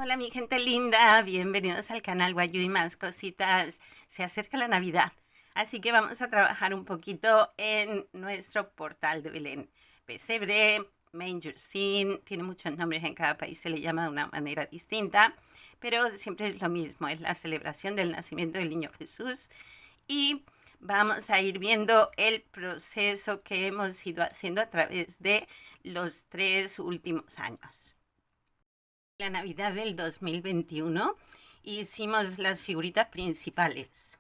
Hola mi gente linda, bienvenidos al canal Guayú y más cositas. Se acerca la Navidad, así que vamos a trabajar un poquito en nuestro portal de Belén. Pesebre, manger scene, tiene muchos nombres, en cada país se le llama de una manera distinta, pero siempre es lo mismo, es la celebración del nacimiento del niño Jesús y vamos a ir viendo el proceso que hemos ido haciendo a través de los 3 últimos años. La Navidad del 2021 hicimos las figuritas principales.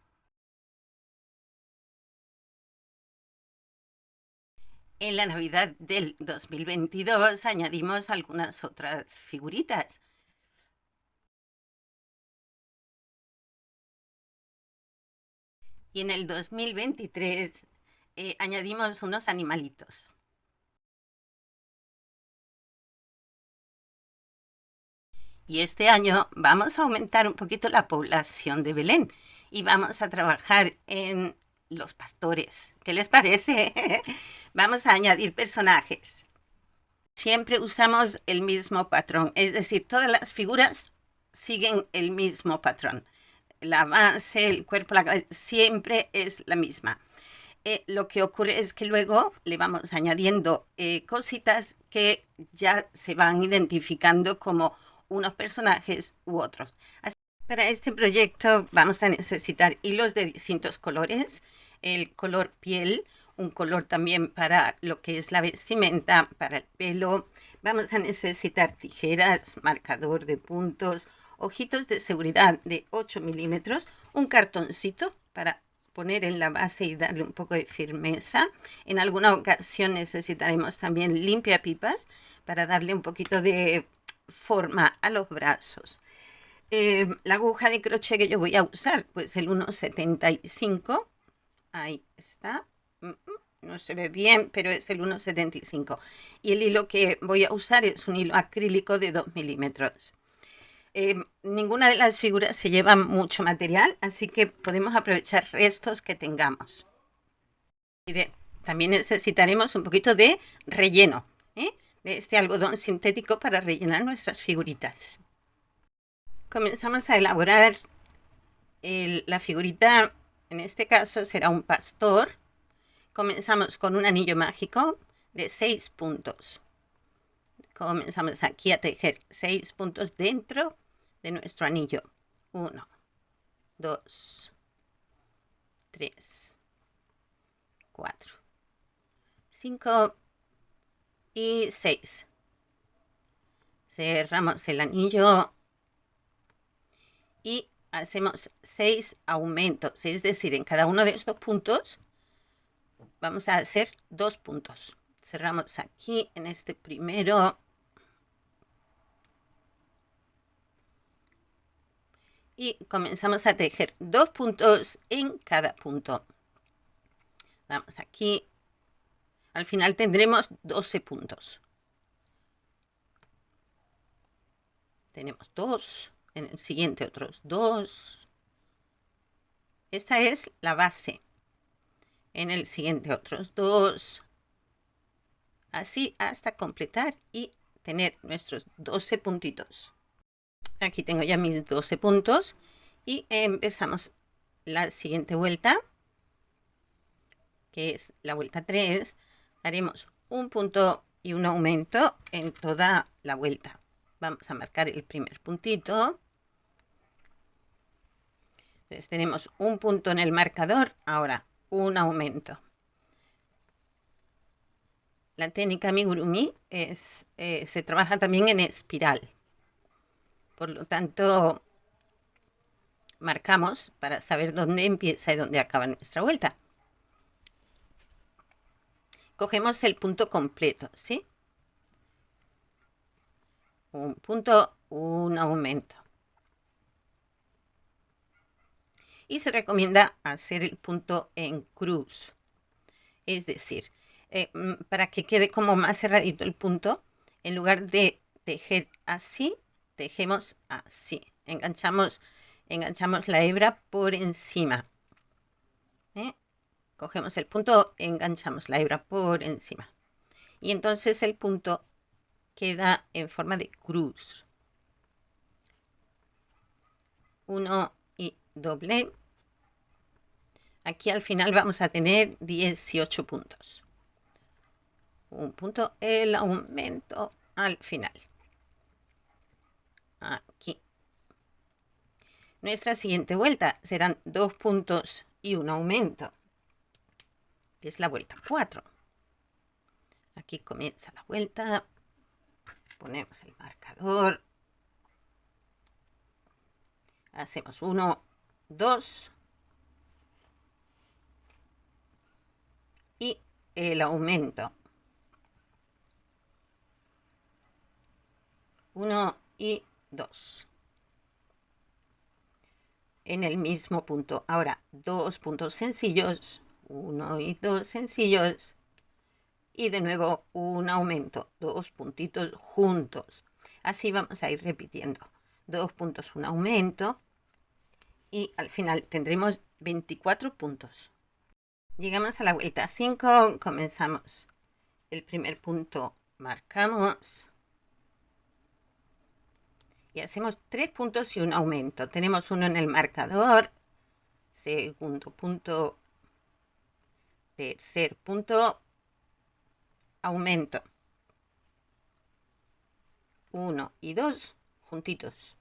En la Navidad del 2022 añadimos algunas otras figuritas. Y en el 2023 añadimos unos animalitos. Y este año vamos a aumentar un poquito la población de Belén y vamos a trabajar en los pastores. ¿Qué les parece? Vamos a añadir personajes. Siempre usamos el mismo patrón, es decir, todas las figuras siguen el mismo patrón. La base, el cuerpo, la cabeza, siempre es la misma. Lo que ocurre es que luego le vamos añadiendo cositas que ya se van identificando como unos personajes u otros. Así, para este proyecto vamos a necesitar hilos de distintos colores, el color piel, un color también para lo que es la vestimenta, para el pelo. Vamos a necesitar tijeras, marcador de puntos, ojitos de seguridad de 8 milímetros, un cartoncito para poner en la base y darle un poco de firmeza. En alguna ocasión necesitaremos también limpiapipas para darle un poquito de forma a los brazos. La aguja de crochet que yo voy a usar, pues el 1,75. Ahí está. No se ve bien, pero es el 1,75. Y el hilo que voy a usar es un hilo acrílico de 2 milímetros. Ninguna de las figuras se lleva mucho material, así que podemos aprovechar restos que tengamos. También necesitaremos un poquito de relleno, de este algodón sintético para rellenar nuestras figuritas. Comenzamos a elaborar la figurita. En este caso será un pastor. Comenzamos con un anillo mágico de 6 puntos. Comenzamos aquí a tejer 6 puntos dentro de nuestro anillo. 1, 2, 3, 4, 5 y 6. Cerramos el anillo y hacemos 6 aumentos, es decir, en cada uno de estos puntos vamos a hacer 2 puntos. Cerramos aquí en este primero y comenzamos a tejer 2 puntos en cada punto. Vamos aquí, al final tendremos 12 puntos. Tenemos 2, en el siguiente otros 2. Esta es la base. En el siguiente otros 2. Así hasta completar y tener nuestros 12 puntitos. Aquí tengo ya mis 12 puntos y empezamos la siguiente vuelta, que es la vuelta 3. Haremos un punto y un aumento en toda la vuelta. Vamos a marcar el primer puntito. Entonces tenemos un punto en el marcador, ahora un aumento. La técnica amigurumi se trabaja también en espiral. Por lo tanto, marcamos para saber dónde empieza y dónde acaba nuestra vuelta. Cogemos el punto completo, ¿sí? Un punto, un aumento. Y se recomienda hacer el punto en cruz. Es decir, para que quede como más cerradito el punto, en lugar de tejer así, tejemos así. Enganchamos la hebra por encima. Cogemos el punto, enganchamos la hebra por encima. Y entonces el punto queda en forma de cruz. 1 y doble. Aquí al final vamos a tener 18 puntos. Un punto, el aumento al final. Aquí. Nuestra siguiente vuelta serán 2 puntos y un aumento, que es la vuelta 4. Aquí comienza la vuelta. Ponemos el marcador. Hacemos 1, 2. Y el aumento. 1 y 2. En el mismo punto. Ahora, 2 puntos sencillos. 1 y 2 sencillos. Y de nuevo un aumento. 2 puntitos juntos. Así vamos a ir repitiendo. 2 puntos, un aumento. Y al final tendremos 24 puntos. Llegamos a la vuelta 5. Comenzamos. El primer punto marcamos. Y hacemos 3 puntos y un aumento. Tenemos uno en el marcador. Segundo punto. Tercer punto. Aumento. 1 y 2 juntitos.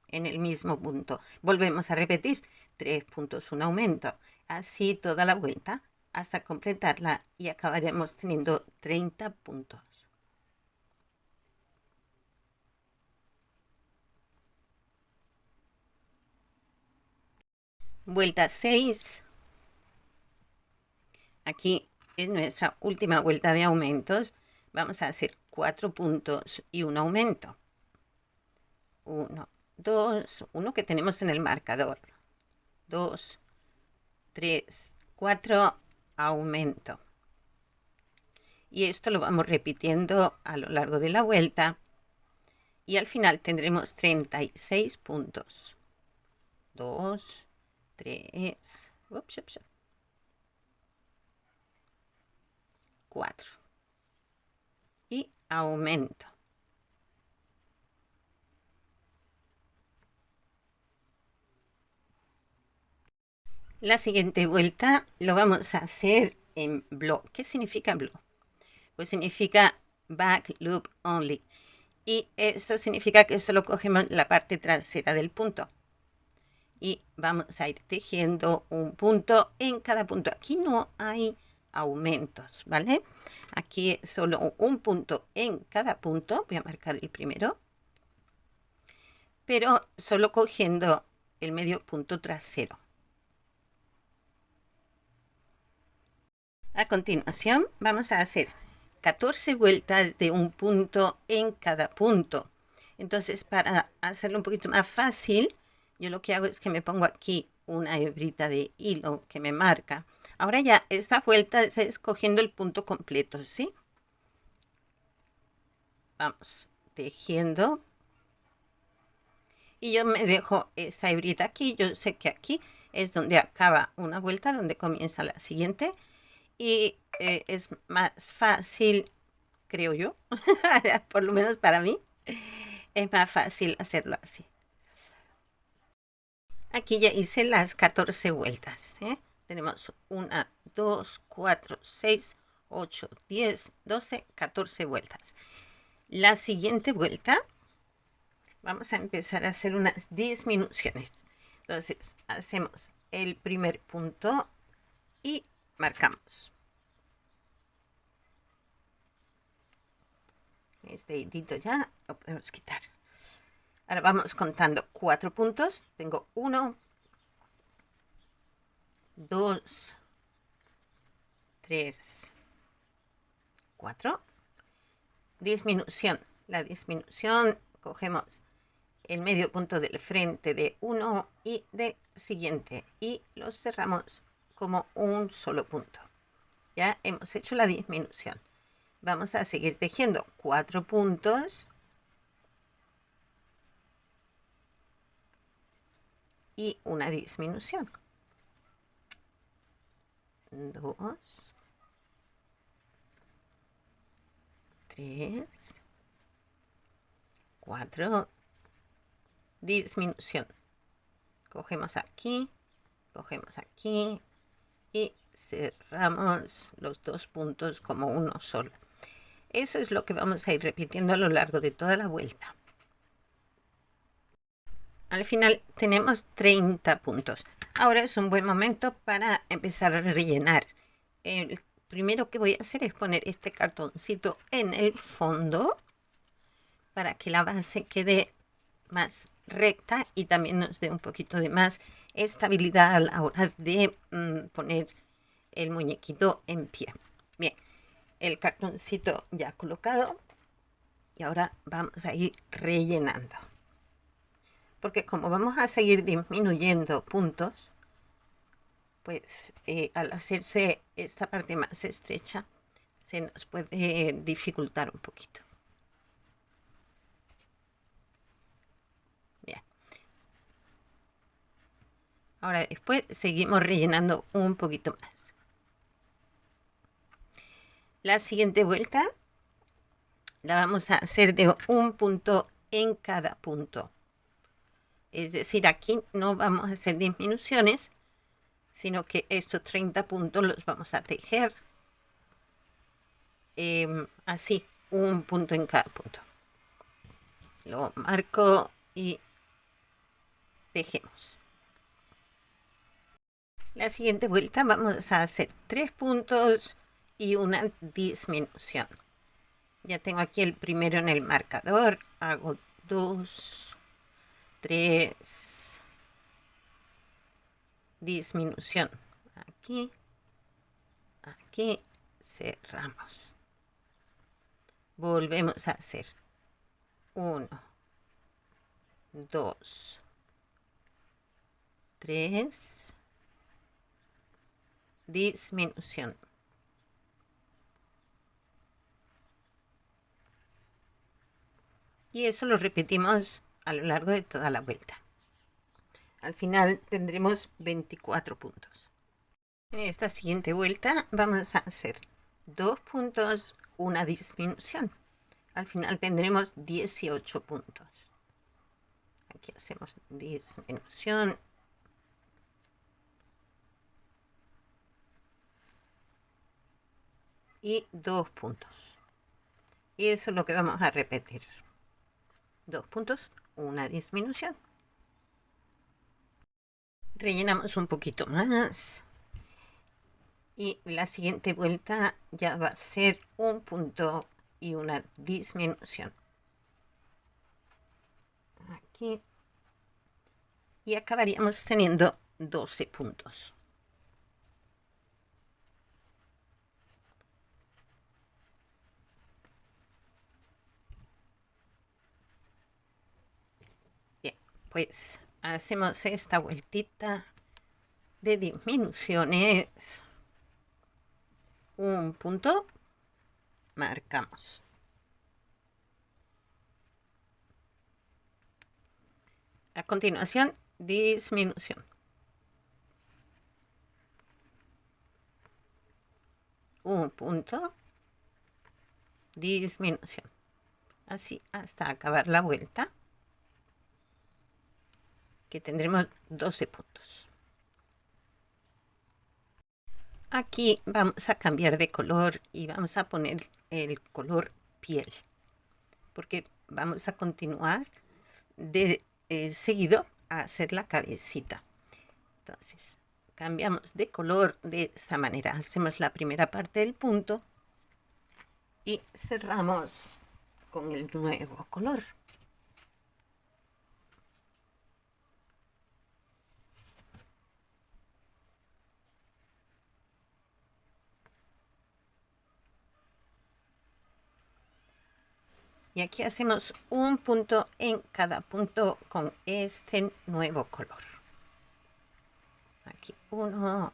En el mismo punto. Volvemos a repetir. 3 puntos, un aumento. Así toda la vuelta hasta completarla y acabaremos teniendo 30 puntos. Vuelta 6. Aquí es nuestra última vuelta de aumentos. Vamos a hacer 4 puntos y un aumento. 1, 2, 1 que tenemos en el marcador. 2, 3, 4, aumento. Y esto lo vamos repitiendo a lo largo de la vuelta. Y al final tendremos 36 puntos. 2, 3, 4. Y aumento. La siguiente vuelta lo vamos a hacer en block. ¿Qué significa block? Pues significa back loop only. Y eso significa que solo cogemos la parte trasera del punto. Y vamos a ir tejiendo un punto en cada punto. Aquí no hay aumentos, ¿vale? Aquí es solo un punto en cada punto. Voy a marcar el primero. Pero solo cogiendo el medio punto trasero. A continuación vamos a hacer 14 vueltas de un punto en cada punto. Entonces, para hacerlo un poquito más fácil, yo lo que hago es que me pongo aquí una hebrita de hilo que me marca. Ahora ya esta vuelta es escogiendo el punto completo, ¿sí? Vamos tejiendo. Y yo me dejo esta hebrita aquí. Yo sé que aquí es donde acaba una vuelta, donde comienza la siguiente. Y es más fácil, creo yo, por lo menos para mí, es más fácil hacerlo así. Aquí ya hice las 14 vueltas. Tenemos 1, 2, 4, 6, 8, 10, 12, 14 vueltas. La siguiente vuelta vamos a empezar a hacer unas disminuciones. Entonces hacemos el primer punto y marcamos. Este hilito ya lo podemos quitar. Ahora vamos contando 4 puntos. Tengo 1, 2, 3, 4. Disminución. La disminución, cogemos el medio punto del frente de uno y del siguiente y los cerramos como un solo punto. Ya hemos hecho la disminución. Vamos a seguir tejiendo 4 puntos y una disminución. 2, 3, 4, disminución. Cogemos aquí y cerramos los dos puntos como uno solo. Eso es lo que vamos a ir repitiendo a lo largo de toda la vuelta. Al final tenemos 30 puntos. Ahora es un buen momento para empezar a rellenar. El primero que voy a hacer es poner este cartoncito en el fondo para que la base quede más recta y también nos dé un poquito de más estabilidad a la hora de poner el muñequito en pie. Bien, el cartoncito ya colocado y ahora vamos a ir rellenando, porque como vamos a seguir disminuyendo puntos, pues al hacerse esta parte más estrecha se nos puede dificultar un poquito. Bien, ahora después seguimos rellenando un poquito más. La siguiente vuelta la vamos a hacer de un punto en cada punto. Es decir, aquí no vamos a hacer disminuciones, sino que estos 30 puntos los vamos a tejer así, un punto en cada punto. Lo marco y tejemos. La siguiente vuelta vamos a hacer 3 puntos y una disminución. Ya tengo aquí el primero en el marcador. Hago 2, 3, disminución. Aquí, aquí, cerramos. Volvemos a hacer 1, 2, 3, disminución. Y eso lo repetimos a lo largo de toda la vuelta. Al final tendremos 24 puntos. En esta siguiente vuelta vamos a hacer 2 puntos, una disminución. Al final tendremos 18 puntos. Aquí hacemos disminución. Y 2 puntos. Y eso es lo que vamos a repetir. 2 puntos, una disminución. Rellenamos un poquito más. Y la siguiente vuelta ya va a ser un punto y una disminución. Aquí. Y acabaríamos teniendo 12 puntos. Bien, pues hacemos esta vueltita de disminuciones. Un punto, marcamos. A continuación, disminución. Un punto, disminución. Así hasta acabar la vuelta, que tendremos 12 puntos. Aquí vamos a cambiar de color y vamos a poner el color piel, porque vamos a continuar de seguido a hacer la cabecita. Entonces cambiamos de color de esta manera. Hacemos la primera parte del punto y cerramos con el nuevo color. Y aquí hacemos un punto en cada punto con este nuevo color. Aquí 1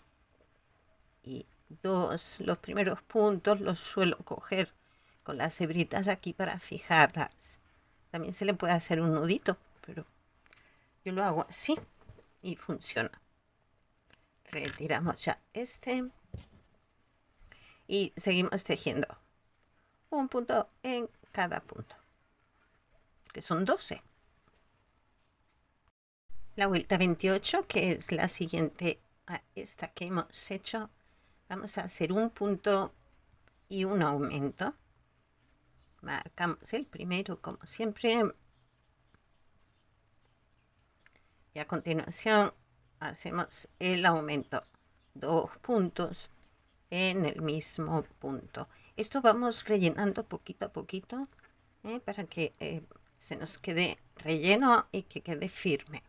y 2. Los primeros puntos los suelo coger con las hebritas aquí para fijarlas. También se le puede hacer un nudito, pero yo lo hago así y funciona. Retiramos ya este y seguimos tejiendo un punto en cada punto, que son 12. la vuelta 28, que es la siguiente a esta que hemos hecho. Vamos a hacer un punto y un aumento. Marcamos el primero como siempre. Y a continuación hacemos el aumento. 2 puntos en el mismo punto. Esto vamos rellenando poquito a poquito para que se nos quede relleno y que quede firme.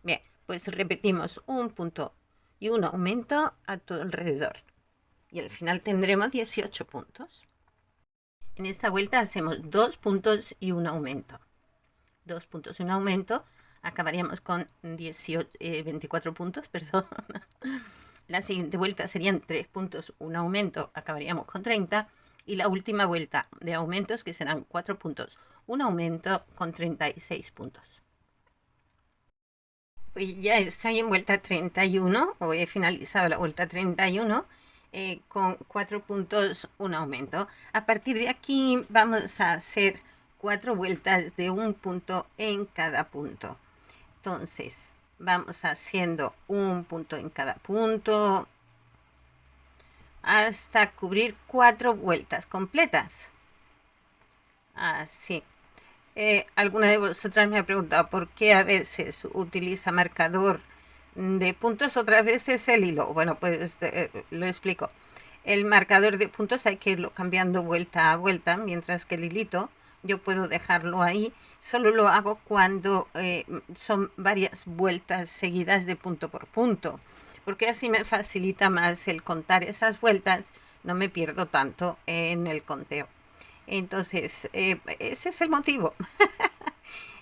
Bien, pues repetimos un punto y un aumento a todo alrededor. Y al final tendremos 18 puntos. En esta vuelta hacemos 2 puntos y un aumento. 2 puntos y un aumento. Acabaríamos con 24 puntos, perdón. La siguiente vuelta serían 3 puntos, un aumento. Acabaríamos con 30. Y la última vuelta de aumentos, que serán 4 puntos, un aumento con 36 puntos. Pues ya estoy en vuelta 31, o he finalizado la vuelta 31 con 4 puntos, un aumento. A partir de aquí vamos a hacer 4 vueltas de un punto en cada punto. Entonces, vamos haciendo un punto en cada punto hasta cubrir 4 vueltas completas. Así. Alguna de vosotras me ha preguntado por qué a veces utiliza marcador de puntos, otras veces el hilo. Bueno, pues lo explico. El marcador de puntos hay que irlo cambiando vuelta a vuelta, mientras que el hilito yo puedo dejarlo ahí. Solo lo hago cuando son varias vueltas seguidas de punto por punto, porque así me facilita más el contar esas vueltas, no me pierdo tanto en el conteo. Entonces, ese es el motivo.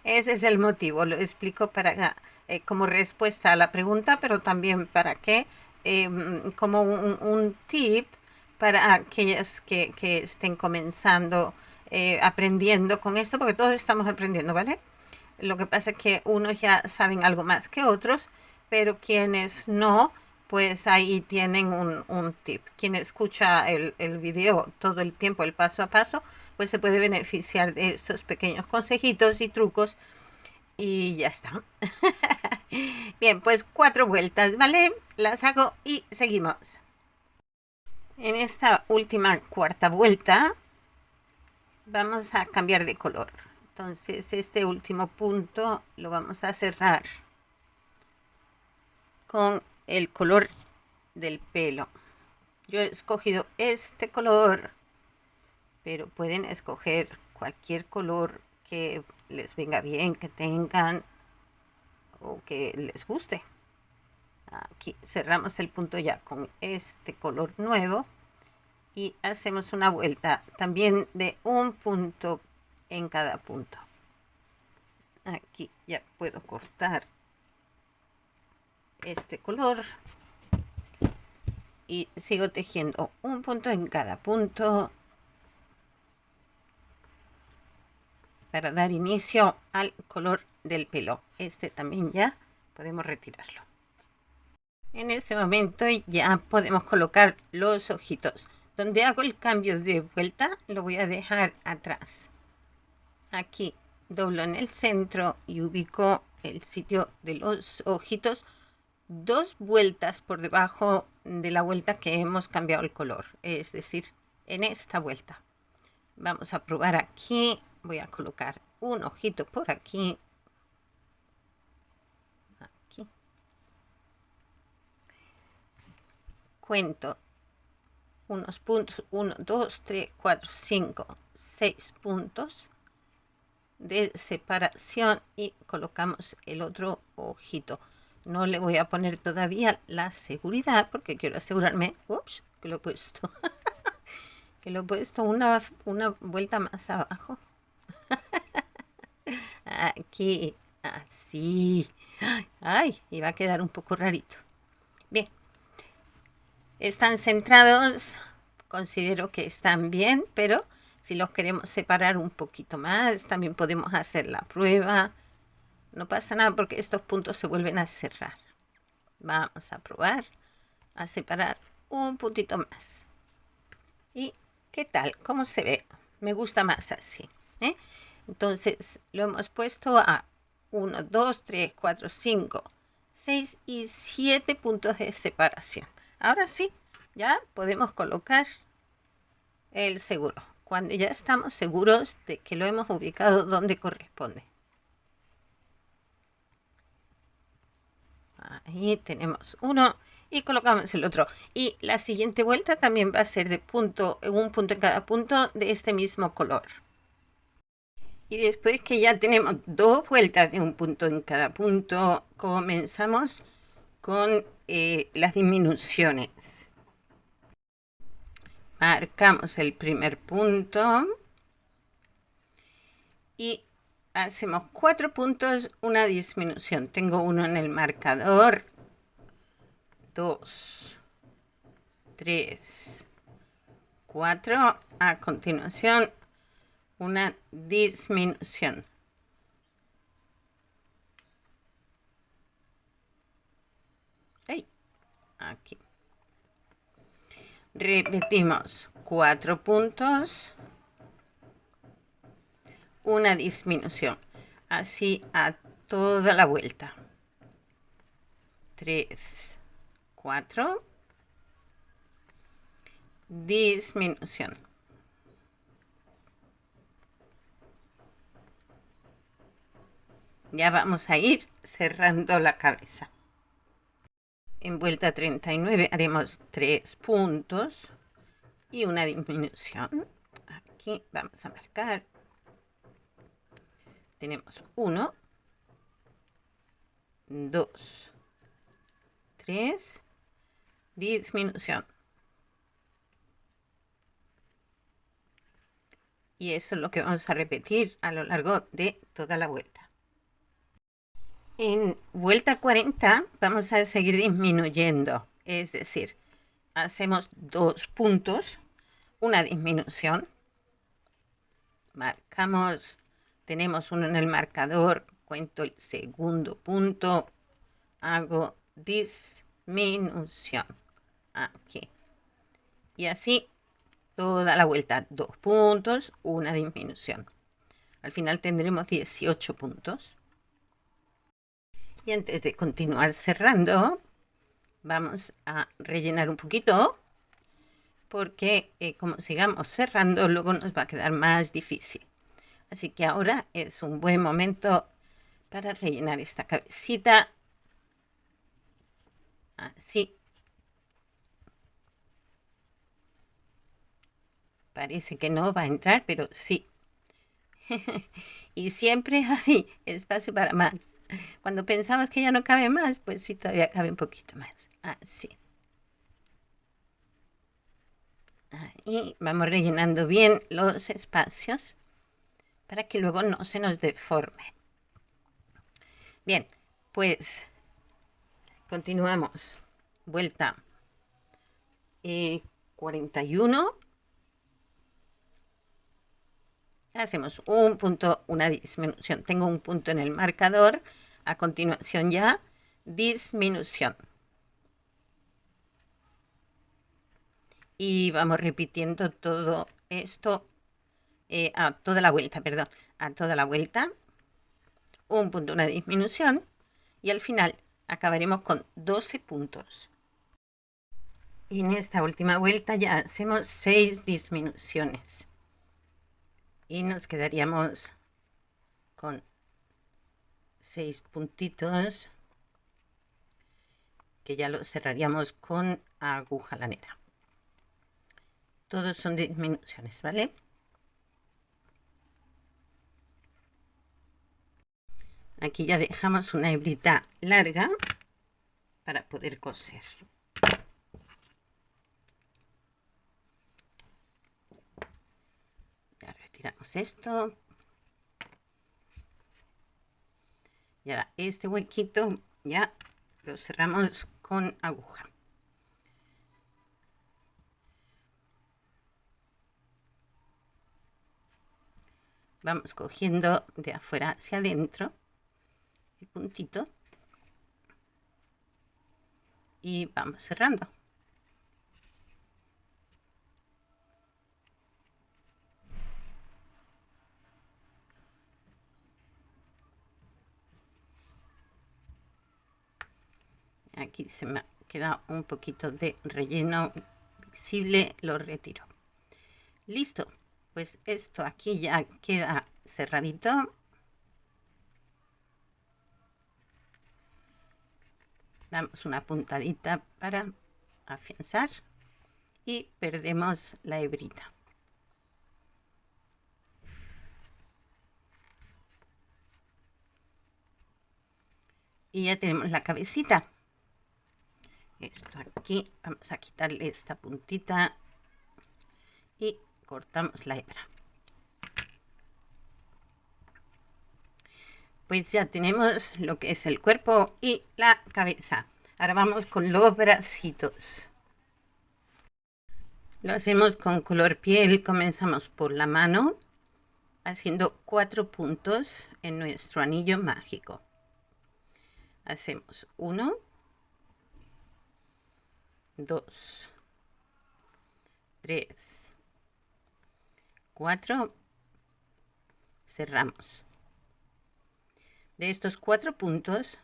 Ese es el motivo. Lo explico para como respuesta a la pregunta, pero también para que, como un tip para aquellas que estén comenzando, aprendiendo con esto, porque todos estamos aprendiendo, ¿vale? Lo que pasa es que unos ya saben algo más que otros, pero quienes no, pues ahí tienen un tip. Quien escucha el video todo el tiempo, el paso a paso, pues se puede beneficiar de estos pequeños consejitos y trucos y ya está. Bien, pues 4 vueltas, ¿vale? Las hago y seguimos. En esta última cuarta vuelta vamos a cambiar de color. Entonces este último punto lo vamos a cerrar con el color del pelo. Yo he escogido este color, pero pueden escoger cualquier color que les venga bien, que tengan o que les guste. Aquí cerramos el punto ya con este color nuevo y hacemos una vuelta también de un punto en cada punto. Aquí ya puedo cortar este color y sigo tejiendo un punto en cada punto para dar inicio al color del pelo. Este también ya podemos retirarlo. En este momento ya podemos colocar los ojitos. Donde hago el cambio de vuelta lo voy a dejar atrás. Aquí doblo en el centro y ubico el sitio de los ojitos 2 vueltas por debajo de la vuelta que hemos cambiado el color, es decir, en esta vuelta. Vamos a probar aquí. Voy a colocar un ojito por aquí. Aquí. Cuento unos puntos, 1, 2, 3, 4, 5, 6 puntos de separación y colocamos el otro ojito. No le voy a poner todavía la seguridad porque quiero asegurarme que lo he puesto que lo he puesto una vuelta más abajo. Aquí, así. Ay, iba a quedar un poco rarito. Bien, están centrados, considero que están bien, pero si los queremos separar un poquito más, también podemos hacer la prueba. No pasa nada porque estos puntos se vuelven a cerrar. Vamos a probar a separar un puntito más. ¿Y qué tal? ¿Cómo se ve? Me gusta más así, ¿eh? Entonces lo hemos puesto a 1, 2, 3, 4, 5, 6 y 7 puntos de separación. Ahora sí, ya podemos colocar el seguro, cuando ya estamos seguros de que lo hemos ubicado donde corresponde. Ahí tenemos uno y colocamos el otro. Y la siguiente vuelta también va a ser de un punto en cada punto de este mismo color. Y después que ya tenemos 2 vueltas de un punto en cada punto, comenzamos con las disminuciones. Marcamos el primer punto y hacemos 4 puntos, una disminución. Tengo uno en el marcador, 2, 3, 4. A continuación, una disminución. Aquí. Repetimos 4 puntos, una disminución. Así a toda la vuelta. 3, 4. Disminución. Ya vamos a ir cerrando la cabeza. En vuelta 39 haremos 3 puntos y una disminución. Aquí vamos a marcar. Tenemos 1, 2, 3, disminución. Y eso es lo que vamos a repetir a lo largo de toda la vuelta. En vuelta 40 vamos a seguir disminuyendo, es decir, hacemos 2 puntos, una disminución, marcamos, tenemos uno en el marcador, cuento el segundo punto, hago disminución, aquí, y así toda la vuelta, 2 puntos, una disminución. Al final tendremos 18 puntos. Y antes de continuar cerrando, vamos a rellenar un poquito, porque como sigamos cerrando, luego nos va a quedar más difícil. Así que ahora es un buen momento para rellenar esta cabecita. Así. Parece que no va a entrar, pero sí. Y siempre hay espacio para más. Cuando pensamos que ya no cabe más, pues sí, todavía cabe un poquito más. Así. Ahí vamos rellenando bien los espacios para que luego no se nos deforme. Bien, pues continuamos. Vuelta 41. Hacemos un punto, una disminución. Tengo un punto en el marcador. A continuación ya, disminución. Y vamos repitiendo todo esto a toda la vuelta, perdón. A toda la vuelta. Un punto, una disminución. Y al final acabaremos con 12 puntos. Y en esta última vuelta ya hacemos 6 disminuciones. Y nos quedaríamos con 6 puntitos que ya lo cerraríamos con aguja lanera. Todos son disminuciones, ¿vale? Aquí ya dejamos una hebrita larga para poder coser. Ya retiramos esto. Y ahora este huequito ya lo cerramos con aguja. Vamos cogiendo de afuera hacia adentro el puntito y vamos cerrando. Aquí se me ha quedado un poquito de relleno visible, lo retiro. Listo, pues esto aquí ya queda cerradito. Damos una puntadita para afianzar y perdemos la hebrita. Y ya tenemos la cabecita. Esto aquí, vamos a quitarle esta puntita y cortamos la hebra. Pues ya tenemos lo que es el cuerpo y la cabeza. Ahora vamos con los bracitos. Lo hacemos con color piel. Comenzamos por la mano, haciendo 4 puntos en nuestro anillo mágico. Hacemos 1, 2, 3, 4, cerramos. De estos 4 puntos,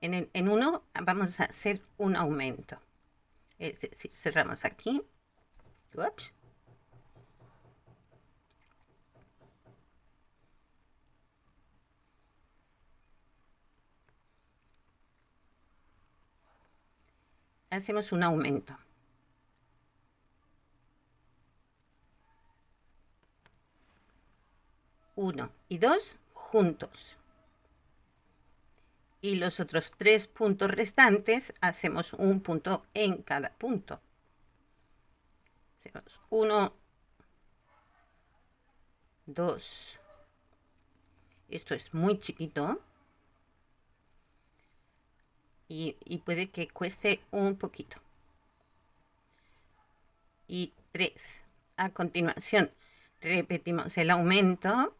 en uno vamos a hacer un aumento. Es decir, cerramos aquí. Ups. Hacemos un aumento. Uno y 2 juntos. Y los otros 3 puntos restantes hacemos un punto en cada punto. Hacemos 1, 2. Esto es muy chiquito. Y puede que cueste un poquito. Y 3. A continuación, repetimos el aumento.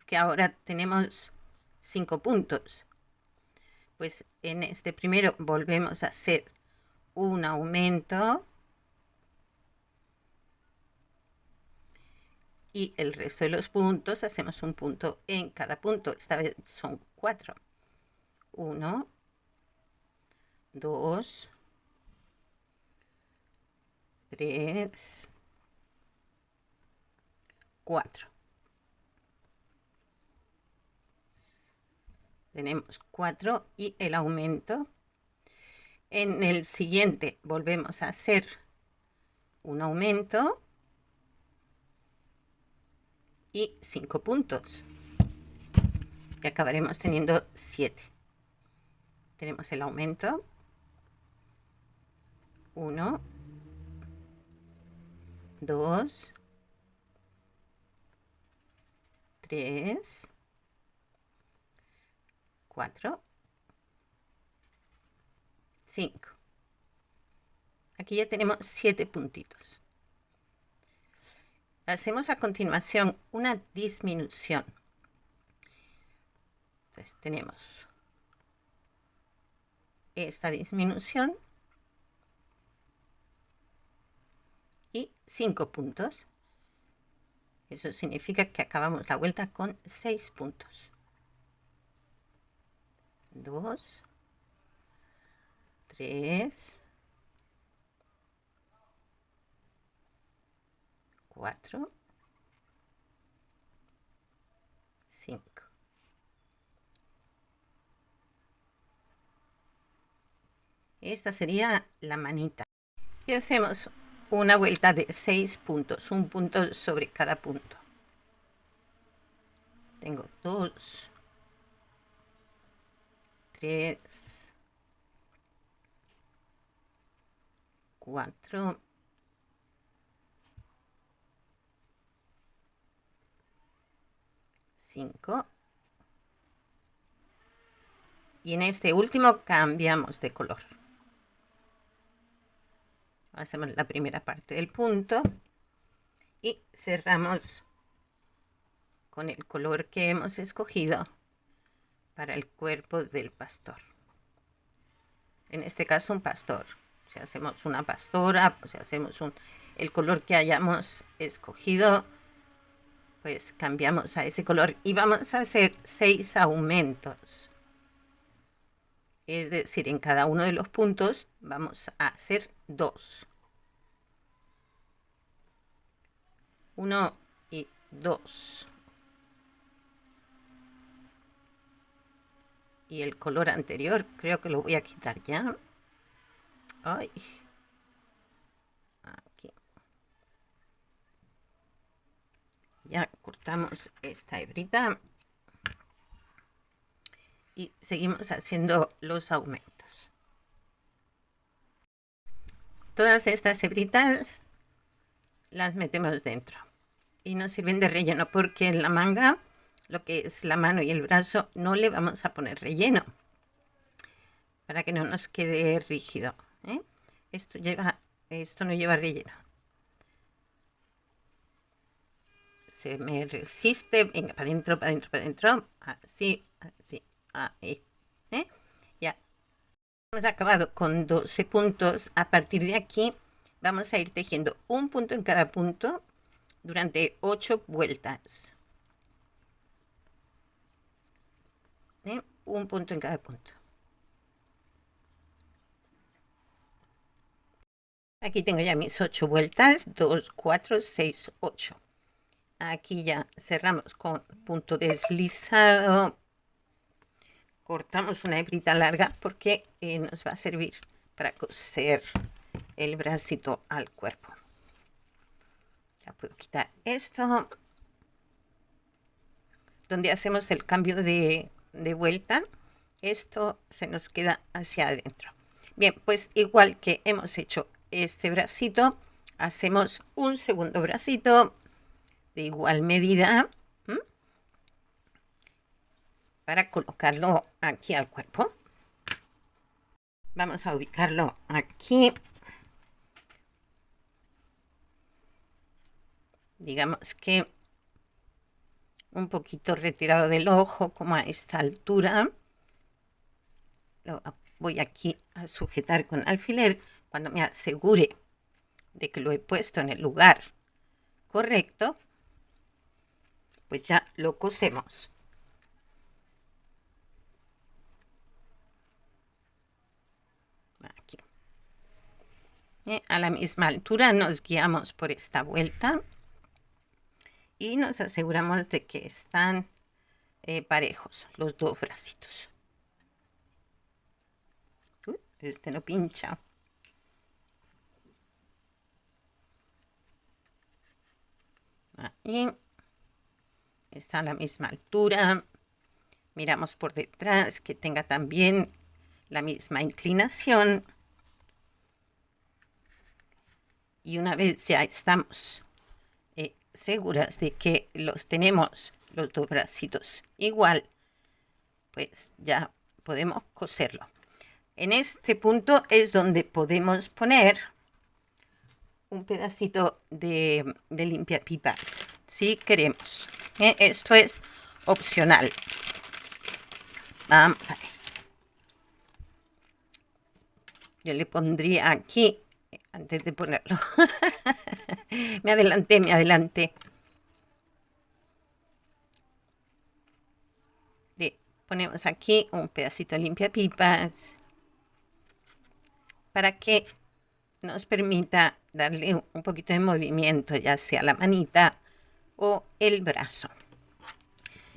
Que ahora tenemos 5 puntos. Pues en este primero volvemos a hacer un aumento. Y el resto de los puntos hacemos un punto en cada punto. Esta vez son 4. 1, 2, 3, 4. Tenemos 4 y el aumento. En el siguiente volvemos a hacer un aumento y 5 puntos. Y acabaremos teniendo 7. Tenemos el aumento. 1, 2, 3, 4, 5. Aquí ya tenemos 7 puntitos. Hacemos a continuación una disminución. Entonces tenemos esta disminución y 5 puntos. Eso significa que acabamos la vuelta con 6 puntos. 2, 3, 4, 5. Esta sería la manita. Y hacemos una vuelta de 6 puntos, un punto sobre cada punto. Tengo 2, 3, 4, 5. Y en este último cambiamos de color. Hacemos la primera parte del punto y cerramos con el color que hemos escogido para el cuerpo del pastor. En este caso un pastor. Si hacemos una pastora, pues si hacemos el color que hayamos escogido, pues cambiamos a ese color y vamos a hacer 6 aumentos. Es decir, en cada uno de los puntos vamos a hacer 2. 1 y 2. Y el color anterior creo que lo voy a quitar ya. Ay. Aquí. Ya cortamos esta hebrita. Y seguimos haciendo los aumentos. Todas estas hebritas las metemos dentro. Y nos sirven de relleno porque en la manga, lo que es la mano y el brazo, no le vamos a poner relleno para que no nos quede rígido, ¿eh? Esto no lleva relleno. Se me resiste, venga, para adentro, para adentro, para adentro, así, así, ahí, ¿eh? Ya. Hemos acabado con 12 puntos. A partir de aquí vamos a ir tejiendo un punto en cada punto durante 8 vueltas. Un punto en cada punto. Aquí tengo ya mis 8 vueltas, 2, 4, 6, 8. Aquí ya cerramos con punto deslizado. Cortamos una hebrita larga porque nos va a servir para coser el bracito al cuerpo. Ya puedo quitar esto. Donde hacemos el cambio de vuelta, esto se nos queda hacia adentro. Bien, pues igual que hemos hecho este bracito, hacemos un segundo bracito de igual medida para colocarlo aquí al cuerpo. Vamos a ubicarlo aquí. Digamos que un poquito retirado del ojo, como a esta altura. Lo voy aquí a sujetar con alfiler. Cuando me asegure de que lo he puesto en el lugar correcto, pues ya lo cosemos. Aquí. A la misma altura nos guiamos por esta vuelta y nos aseguramos de que están parejos los dos bracitos. Este no pincha. Ahí está a la misma altura. Miramos por detrás que tenga también la misma inclinación. Y una vez ya estamos seguras de que los tenemos los dos bracitos igual, pues ya podemos coserlo. En este punto es donde podemos poner un pedacito de limpiapipas si queremos. Esto es opcional. Vamos a ver. Yo le pondría aquí antes de ponerlo. Me adelanté. Le ponemos aquí un pedacito de limpiapipas para que nos permita darle un poquito de movimiento, ya sea la manita o el brazo.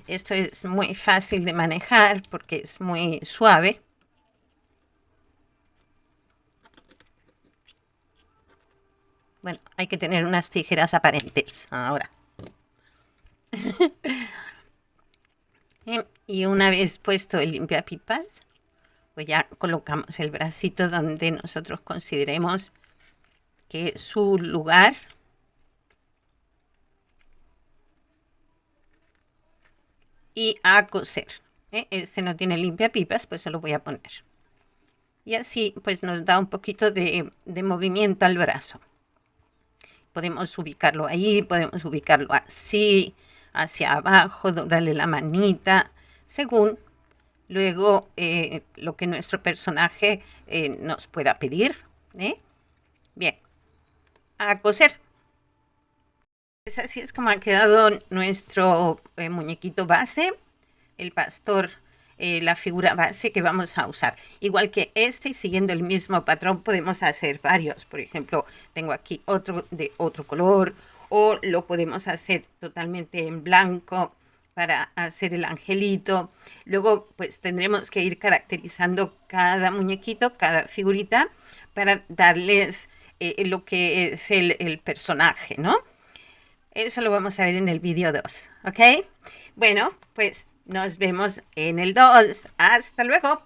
Esto es muy fácil de manejar porque es muy suave. Bueno, hay que tener unas tijeras aparentes ahora. Y una vez puesto el limpiapipas, pues ya colocamos el bracito donde nosotros consideremos que es su lugar. Y a coser. Este no tiene limpiapipas, pues se lo voy a poner. Y así pues nos da un poquito de movimiento al brazo. Podemos ubicarlo ahí, podemos ubicarlo así, hacia abajo, doblarle la manita, según luego lo que nuestro personaje nos pueda pedir. Bien, a coser. Pues así es como ha quedado nuestro muñequito base, el pastor la figura base que vamos a usar. Igual que este, siguiendo el mismo patrón, podemos hacer varios. Por ejemplo, tengo aquí otro de otro color, o lo podemos hacer totalmente en blanco para hacer el angelito. Luego, pues tendremos que ir caracterizando cada muñequito, cada figurita, para darles lo que es el personaje, ¿no? Eso lo vamos a ver en el vídeo 2, ¿ok? Bueno, pues nos vemos en el 2. Hasta luego.